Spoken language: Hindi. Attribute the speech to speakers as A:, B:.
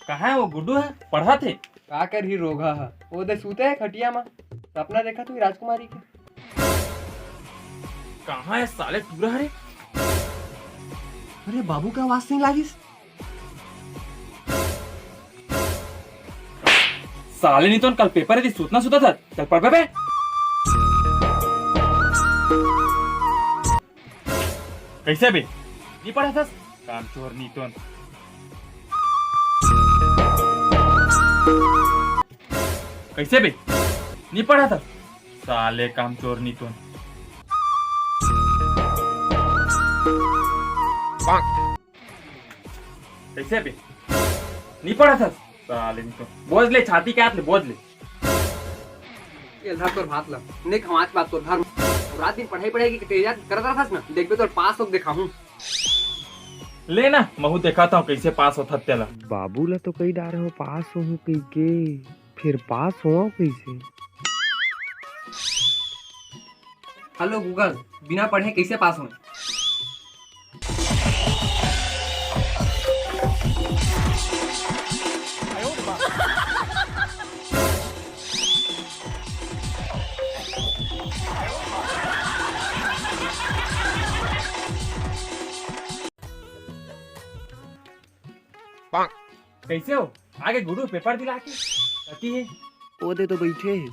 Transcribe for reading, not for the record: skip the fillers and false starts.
A: कहाँ है वो गुड्डू है पढ़ा थे।
B: का कर ही रोगा है वो दे सूते है खटिया में। सपना देखा तू राजकुमारी के।
A: कहाँ है साले टूरा रे।
B: अरे बाबू का आवाज नहीं लागिस।
A: साले नहीं तो कल पेपर है थी सूतना सुता था। चल पढ़ बे। कैसे बे नहीं पढ़ा था काम चोर नहीं तो कैसे बे नहीं पढ़ा था साले काम चोर नहीं तो कैसे बे नहीं पढ़ा था साले नहीं तो बोझ ले छाती के हाथ ले बोझ ले।
B: ये धर तोर भात ला ने खमाच बात तोर धर रात दिन पढ़ाई पढ़ाई की तेजा करत रहस ना देखबे तोर पास होक दिखाऊं।
A: ले ना महू दिखाता हूँ कैसे पास होता तेला।
C: बाबू ला तो कई डारे हो पास हो कई के फिर पास हो कैसे।
B: हेलो गूगल बिना पढ़े कैसे पास हो।
A: कैसे हो आगे गुरु पेपर दिला के कहती है
C: वो दे तो बैठे है।